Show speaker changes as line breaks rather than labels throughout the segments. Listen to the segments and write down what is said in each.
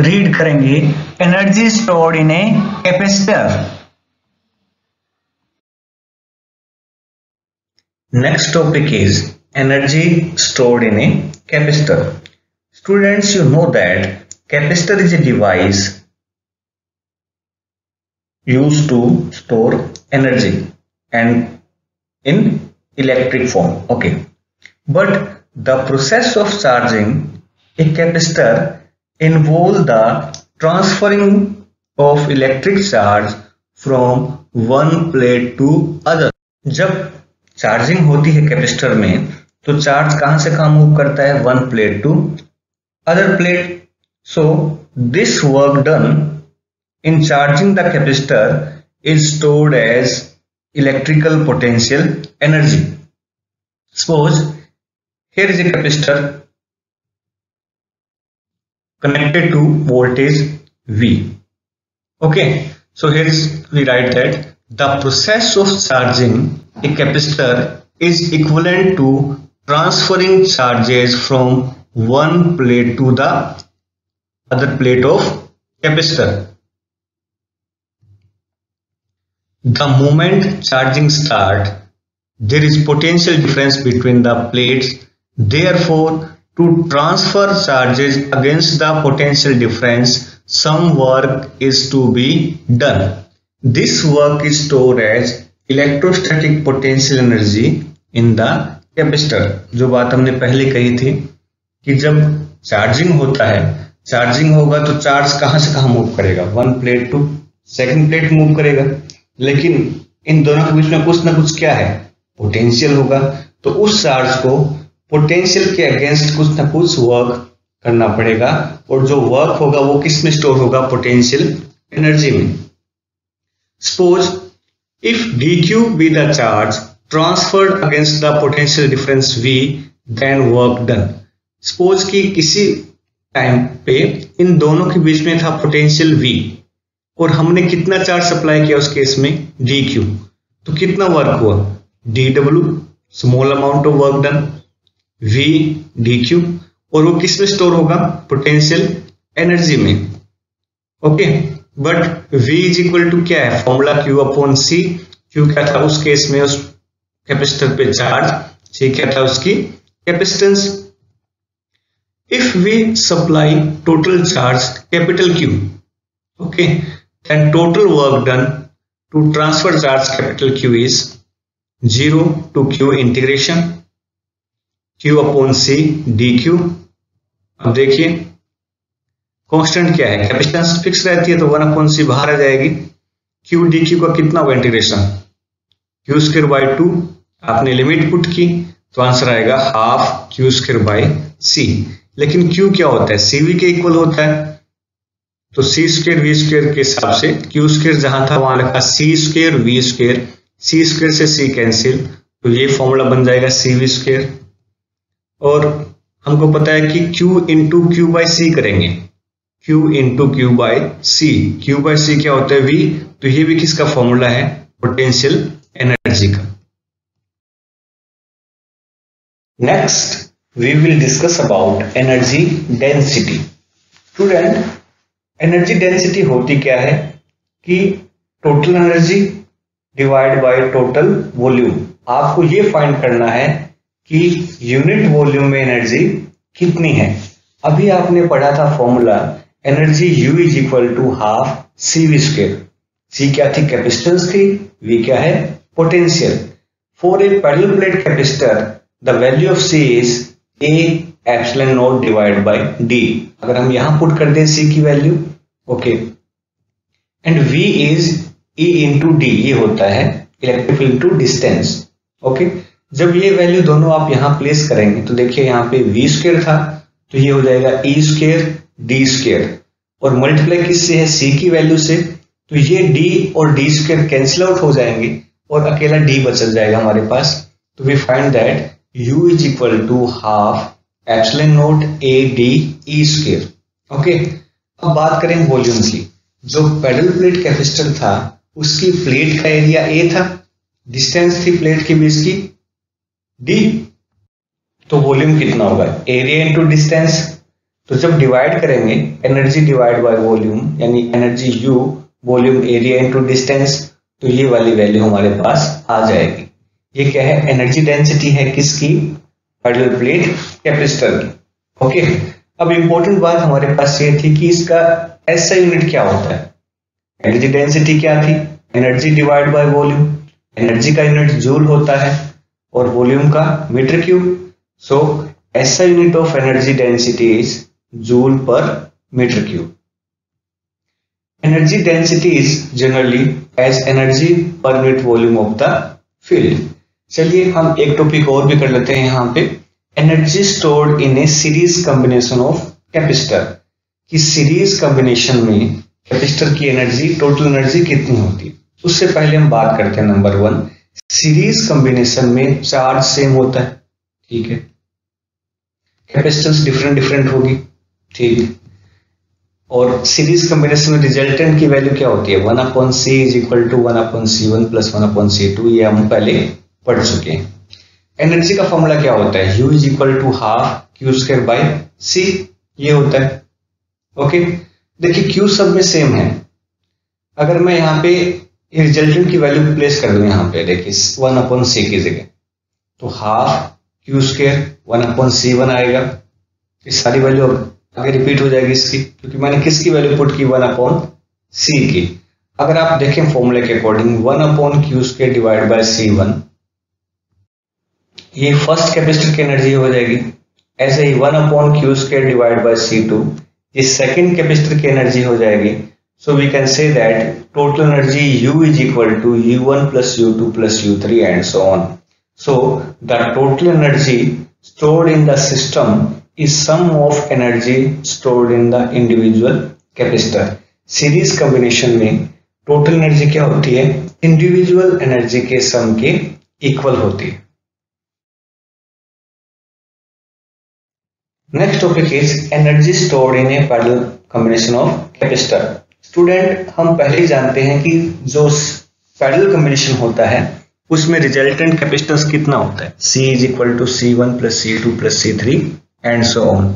Read करेंगे energy stored in a capacitor. Next topic is energy stored in a capacitor. Students, you know that capacitor is a device used to store energy and in electric form. Okay, but the process of charging a capacitor involves the transferring of electric charge from one plate to other. जब charging होती है capacitor में तो charge कहां से कहां move करता है? One plate to other plate. So this work done in charging the capacitor is stored as electrical potential energy. Suppose here is a capacitor connected to voltage V. Okay, so here is we write that the process of charging a capacitor is equivalent to transferring charges from one plate to the other plate of capacitor. The moment charging starts, there is potential difference between the plates. Therefore, to transfer charges against the potential difference, some work is to be done. This work is stored as electrostatic potential energy in the capacitor. जो बात हमने पहले कही थी कि जब charging होता है, चार्जिंग होगा तो चार्ज कहां से कहां मूव करेगा? One plate to second plate move करेगा, लेकिन इन दोनों के बीच में कुछ ना कुछ क्या है? पोटेंशियल होगा। तो उस चार्ज को पोटेंशियल के अगेंस्ट कुछ ना कुछ वर्क करना पड़ेगा, और जो वर्क होगा वो किस में स्टोर होगा? पोटेंशियल एनर्जी में। Suppose if dq be the charge transferred against the potential difference v, then work done. Suppose कि किसी टाइम पे इन दोनों के बीच में था पोटेंशियल v और हमने कितना चार्ज सप्लाई किया उस केस में? dq। तो कितना वर्क हुआ? dw, small amount of work done, v dq, और वो किस में स्टोर होगा? पोटेंशियल एनर्जी में। Okay, but v is equal to क्या है? Formula q upon c। q क्या था उस केस में? उस कैपेसिटर पे चार्ज, c क्या था? उसकी capacitance. If we supply total charge capital Q, okay, then total work done to transfer charge capital Q is 0 to Q integration Q upon C dQ। अब देखिए कांस्टेंट क्या है? कैपेसिटेंस फिक्स रहती है तो 1 upon C बाहर आ जाएगी। Q dQ का कितना होगा इंटीग्रेशन? Q square by 2। आपने लिमिट पुट की तो आंसर आएगा half Q square by C। लेकिन Q क्या होता है? CV के इक्वल होता है, तो सी स्क्वेयर वी स्क्वेयर के हिसाब से क्यू स्क्वेयर जहां था वहां लिखा C square we square, C square से सी कैंसिल, तो ये फॉर्मूला बन जाएगा सी वी स्क्वेयर। और हमको पता है कि Q into Q by C करेंगे, Q into Q by C. Q by C क्या होता है? V। तो ये भी किसका फॉर्मूला है? पोटेंशियल एनर्जी का। Next we will discuss about energy density. Student, energy density होती क्या है? कि total energy divide by total volume. आपको ये फाइंड करना है कि यूनिट वॉल्यूम में एनर्जी कितनी है। अभी आपने पढ़ा था formula energy U is equal to half CV square. C क्या थी? कैपेसिटेंस थी। V क्या है? Potential. For a parallel plate capacitor the value of C is A epsilon naught divide by D। अगर हम यहां पुट कर दें C की value, okay, and V is E into D, ये होता है electric field to distance. Okay, जब ये वैल्यू दोनों आप यहां प्लेस करेंगे तो देखिए यहां पे V स्क्वायर था तो ये हो जाएगा E स्क्वायर D स्क्वायर, और मल्टीप्लाई किससे है? C की वैल्यू से। तो ये D और D स्क्वायर कैंसिल आउट हो जाएंगे और अकेला D बच जाएगा हमारे पास। तो we find that U is equal to half epsilon naught AD E square. Okay, अब बात करें वॉल्यूम की। जो पैरेलल प्लेट कैपेसिटर था उसकी प्लेट का एरिया A था, डिस्टेंस थी प्लेट के बीच की D, तो वॉल्यूम कितना होगा? Area into distance. तो जब डिवाइड करेंगे एनर्जी डिवाइड बाय वॉल्यूम यानी energy U volume area into distance, तो ये वाली वैल्यू हमारे पास आ जाएगी। ये क्या है? एनर्जी डेंसिटी है किसकी? पैरेलल प्लेट कैपेसिटर की। ओके, अब इंपॉर्टेंट बात हमारे पास ये थी कि इसका ऐसा यूनिट क्या होता है। एनर्जी डेंसिटी क्या थी? Energy divide by volume. Energy का यूनिट जूल होता है और वॉल्यूम का मीटर क्यूब। सो ऐसा unit of energy density is joule per metre cube. Energy density is generally as energy per unit volume of the field। चलिए हम एक topic और भी कर लेते हैं यहाँ पे, energy stored in A series combination of capacitor. कि सीरीज कॉम्बिनेशन में कैपेसिटर की एनर्जी, टोटल एनर्जी कितनी होती है। उससे पहले हम बात करते हैं नंबर 1, सीरीज कॉम्बिनेशन में चार्ज सेम होता है, ठीक है, कैपेसिटेंस डिफरेंट होगी, ठीक। और सीरीज कॉम्बिनेशन में रिजल्टेंट की वैल्यू क्या होती है? 1/c is equal to 1/c1 plus 1/c2। ये हम पहले पढ़ चुके हैं। एनर्जी का फॉर्मूला क्या होता है? U is equal to half Q² by C, ये होता है। ओके, देखिए Q सब में सेम है। अगर मैं यहाँ पे रिजल्टेंट की वैल्यू प्लेस कर दूं यहाँ पे, देखिए 1/c की जगह, तो हाफ Q² 1/c1 आएगा। ये सारी वैल्यू आगे रिपीट हो जाएगी इसकी, क्योंकि मैंने किसकी वैल्यू पुट की? 1/c की। अगर आप देखें फॉर्मूले के according 1/Q² divide by C1, ये फर्स्ट कैपेसिटर की एनर्जी हो जाएगी। ऐसे ही 1/Q² डिवाइड बाय C2, ये सेकंड कैपेसिटर की एनर्जी हो जाएगी। So we can say that total energy U is equal to U1 plus U2 plus U3 and so on. So the total energy stored in the system is sum of energy stored in the individual capacitor। Series combination में total energy क्या होती है? Individual energy के सम के equal होती है। Next topic is energy stored in A parallel combination of capacitor. Student, हम पहले ही जानते हैं कि जो पैरेलल कॉम्बिनेशन होता है उसमें रिजल्टेंट कैपेसिटेंस कितना होता है? C is equal to C1 plus C2 plus C3 and so on.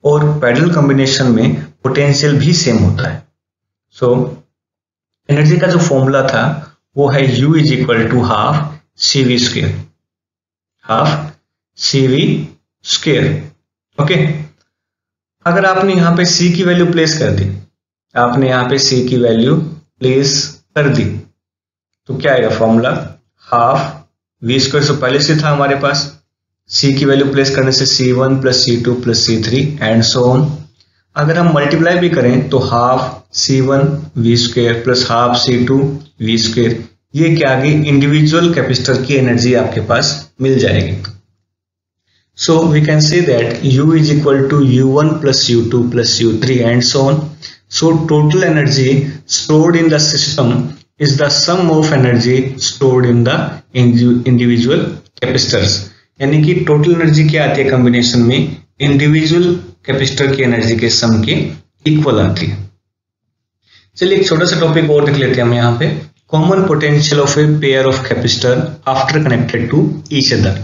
और पैरेलल कॉम्बिनेशन में पोटेंशियल भी सेम होता है। सो एनर्जी का जो फॉर्मूला था वो है U is equal to half CV², half CV²। Okay, अगर आपने यहाँ पे C की वैल्यू प्लेस कर दी, आपने यहाँ पे C की वैल्यू प्लेस कर दी, तो क्या आएगा फॉर्मूला? हाफ V² से पहले से था हमारे पास, C की वैल्यू प्लेस करने से C1 plus C2 plus C3 and so on. अगर हम मल्टीप्लाई भी करें तो half C1 V² plus half C2 V², ये क्या आ गई? इंडिविजुअल कैपेसिटर की एनर्जी आपके पास मिल जाएगी। So we can say that U is equal to U1 plus U2 plus U3 and so on. So total energy stored in the system is the sum of energy stored in the individual capacitors। यानी कि total energy क्या आती है combination में? Individual capacitor की energy के सम के equal आती है। चलिए एक छोटा सा टॉपिक और देख लेते हैं हम यहाँ पे, common potential of a pair of capacitor after connected to each other.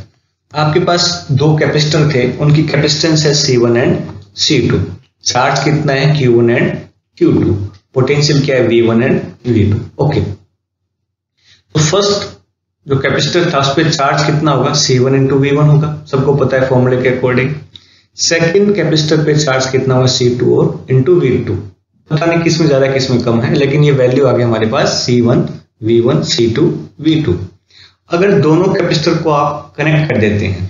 आपके पास दो कैपेसिटर थे, उनकी कैपेसिटेंस है C1 एंड C2, चार्ज कितना है? Q1 एंड Q2, पोटेंशियल क्या है? V1 and V2। ओके, तो फर्स्ट जो कैपेसिटर था उस पर चार्ज कितना होगा? C1 इंटू V1 होगा, सबको पता है फॉर्मूले के अकॉर्डिंग। सेकंड कैपेसिटर पे चार्ज कितना होगा? C2 और इंटू V2। पता नहीं किस में ज्यादा किस में कम है, लेकिन ये वैल्यू आ गई हमारे पास C1 V1 C2 V2। अगर दोनों कैपेसिटर को आप कनेक्ट कर देते हैं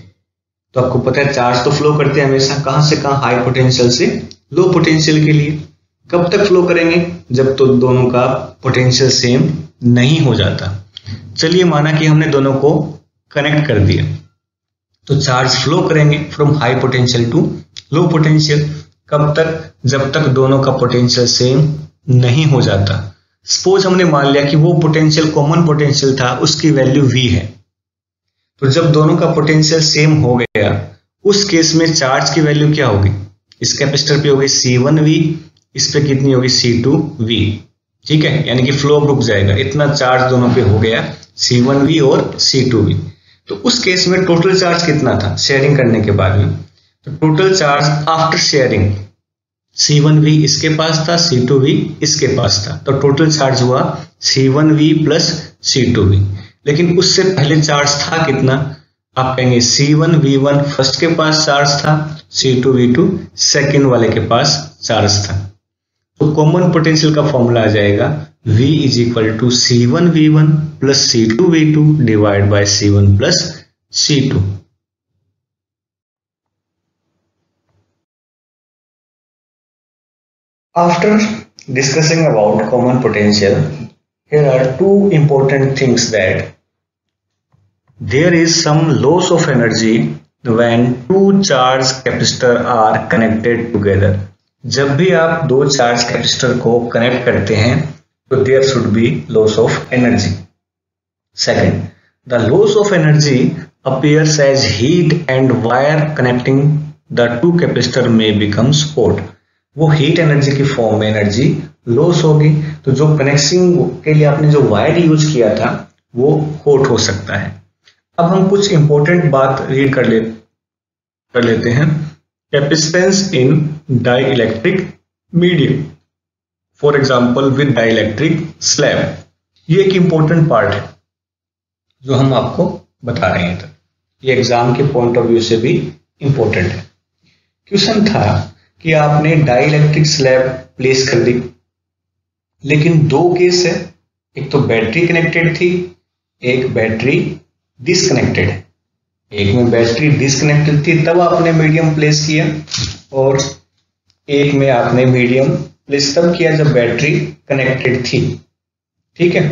तो आपको पता है चार्ज तो फ्लो करते हैं हमेशा, कहां से कहां? हाई पोटेंशियल से लो पोटेंशियल के लिए। कब तक फ्लो करेंगे? जब तो दोनों का पोटेंशियल सेम नहीं हो जाता। चलिए माना कि हमने दोनों को कनेक्ट कर दिया, तो चार्ज फ्लो करेंगे from high potential to low potential. कब तक? जब तक दोनों का पोटेंशियल सेम नहीं हो जाता। सपोज हमने मान लिया कि वो पोटेंशियल कॉमन पोटेंशियल था, उसकी वैल्यू V है, तो जब दोनों का पोटेंशियल सेम हो गया उस केस में चार्ज की वैल्यू क्या होगी? इस कैपेसिटर पे होगी C1V, इस पे कितनी होगी? C2V। ठीक है, यानी कि फ्लो रुक जाएगा, इतना चार्ज दोनों पे हो गया C1V और C2V। तो उस केस में टोटल चार्ज कितना था शेयरिंग करने के बाद में? तो total charge after sharing C1V इसके पास था, C2V इसके पास था, तो टोटल चार्ज हुआ C1V प्लस C2V। लेकिन उससे पहले चार्ज था कितना? आप कहेंगे C1V1 फर्स्ट के पास चार्ज था, C2V2 सेकेंड वाले के पास चार्ज था। तो कॉमन पोटेंशियल का फॉर्मूला आ जाएगा V is equal to C1V1 plus C2V2 divide by C1 plus C2। After discussing about common potential, here are two important things that there is some loss of energy when two charge capacitor are connected together. जब भी आप दो charge capacitor को connect करते हैं तो there should be loss of energy. Second, the loss of energy appears as heat and wire connecting the two capacitor may becomes hot. वो heat energy की फॉर्म में एनर्जी लॉस होगी, तो जो कनेक्शन के लिए आपने जो वायर यूज किया था वो हॉट हो सकता है। अब हम कुछ इंपॉर्टेंट बात रीड कर लेते हैं। Capacitance in dielectric medium, for example with dielectric slab, ये एक इंपॉर्टेंट पार्ट है जो हम आपको बता रहे हैं। ये एग्जाम के पॉइंट ऑफ व्यू से भी इंपॉर्टेंट है। क्वेश्चन था कि आपने डाइइलेक्ट्रिक स्लैब प्लेस कर दी, लेकिन दो केस है, एक तो बैटरी कनेक्टेड थी, एक बैटरी डिसकनेक्टेड है। एक में बैटरी डिसकनेक्टेड थी तब आपने मीडियम प्लेस किया, और एक में आपने मीडियम प्लेस तब किया जब बैटरी कनेक्टेड थी। ठीक है,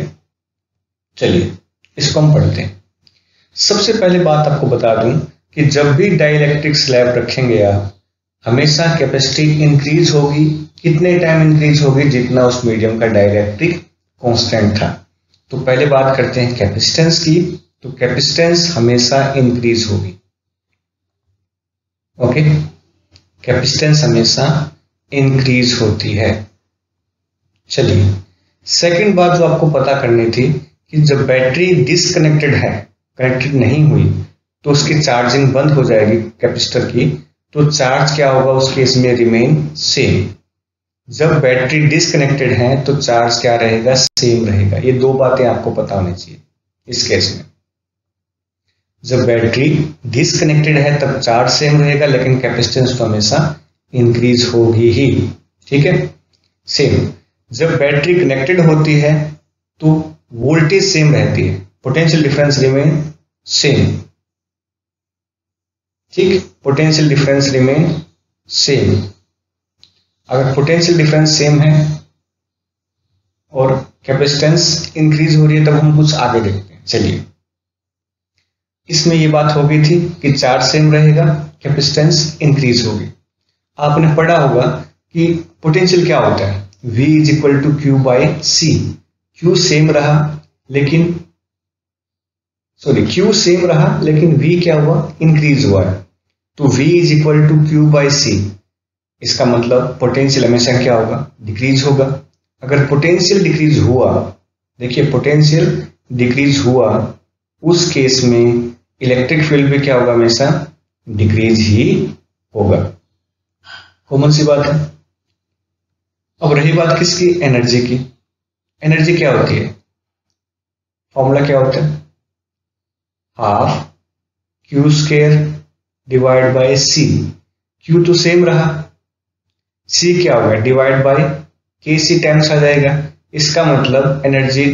चलिए इसको हम पढ़ते हैं। सबसे पहले बात आपको बता दूं कि जब भी डाइइलेक्ट्रिक स्लैब रखेंगे आप, हमेशा कैपेसिटी इंक्रीज होगी। कितने टाइम इंक्रीज होगी? जितना उस मीडियम का डाइइलेक्ट्रिक कांस्टेंट था। तो पहले बात करते हैं कैपेसिटेंस की, तो कैपेसिटेंस हमेशा इंक्रीज होगी। ओके, कैपेसिटेंस हमेशा इंक्रीज होती है। चलिए सेकंड बात जो आपको पता करनी थी कि जब बैटरी डिसकनेक्टेड है, कनेक्टेड नहीं हुई, तो उसकी चार्जिंग बंद हो जाएगी कैपेसिटर की, तो चार्ज क्या होगा उस केस में? Remain same. जब बैटरी डिसकनेक्टेड है तो चार्ज क्या रहेगा? सेम रहेगा। ये दो बातें आपको पता होनी चाहिए इस केस में। जब बैटरी डिसकनेक्टेड है तब चार्ज सेम रहेगा, लेकिन कैपेसिटेंस तो हमेशा इंक्रीज होगी ही। ठीक है, सेम। जब बैटरी कनेक्टेड होती है तो वोल्टेज सेम रहती है, पोटेंशियल डिफरेंस रिमेन सेम। ठीक, पोटेंशियल डिफरेंस रिमेन सेम। अगर पोटेंशियल डिफरेंस सेम है और कैपेसिटेंस इंक्रीज हो रही है, तब हम कुछ आगे देखते हैं। चलिए, इसमें ये बात हो गई थी कि चार्ज सेम रहेगा, कैपेसिटेंस इंक्रीज होगी। आपने पढ़ा होगा कि पोटेंशियल क्या होता है? V is equal to Q by C. Q same रहा लेकिन क्यू सेम रहा लेकिन V क्या हुआ? इंक्रीज हुआ है, तो V is equal to Q by C. इसका मतलब पोटेंशियल हमेशा क्या होगा? डिक्रीज होगा। अगर पोटेंशियल डिक्रीज हुआ, देखिए पोटेंशियल डिक्रीज हुआ, उस केस में इलेक्ट्रिक फील्ड भी क्या होगा? हमेशा डिक्रीज ही होगा। कॉमन सी बात है। अब रही बात किसकी? एनर्जी की। एनर्जी क्या होती है? फॉर्मूला क्या होता है? Half Q square divide by C. Q तो सेम रहा, सी क्या होगा? डिवाइड बाय के सी टाइम्स आ जाएगा। इसका मतलब एनर्जी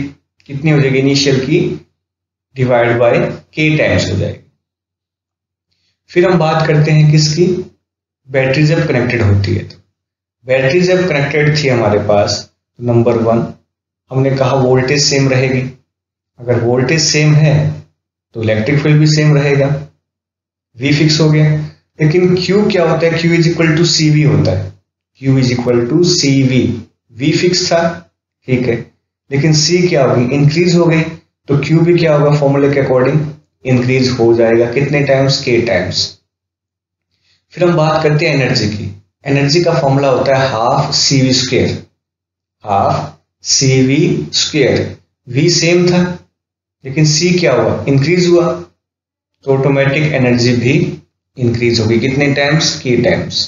कितनी हो जाएगी? इनिशियल की डिवाइड बाय के टाइम्स हो जाएगी। फिर हम बात करते हैं किसकी? बैटरी जब कनेक्टेड होती है। तो बैटरी जब कनेक्टेड थी हमारे पास, नंबर 1 हमने कहा वोल्टेज सेम रहेगी। अगर वोल्टेज सेम है तो इलेक्ट्रिक फील्ड भी सेम रहेगा, V फिक्स हो गया। लेकिन Q क्या होता है? Q is equal to CV होता है। Q is equal to CV। V fix था, ठीक है, लेकिन C क्या होगी? इंक्रीज हो गई, तो Q भी क्या होगा? फॉर्मूले के अकॉर्डिंग इंक्रीज हो जाएगा। कितने टाइम्स? K times. फिर हम बात करते हैं एनर्जी की। एनर्जी का फॉर्मूला होता है half CV square. Half CV square. V same था लेकिन C क्या हुआ? इंक्रीज हुआ, तो ऑटोमेटिक एनर्जी भी इंक्रीज होगी। कितने टाइम्स? K times.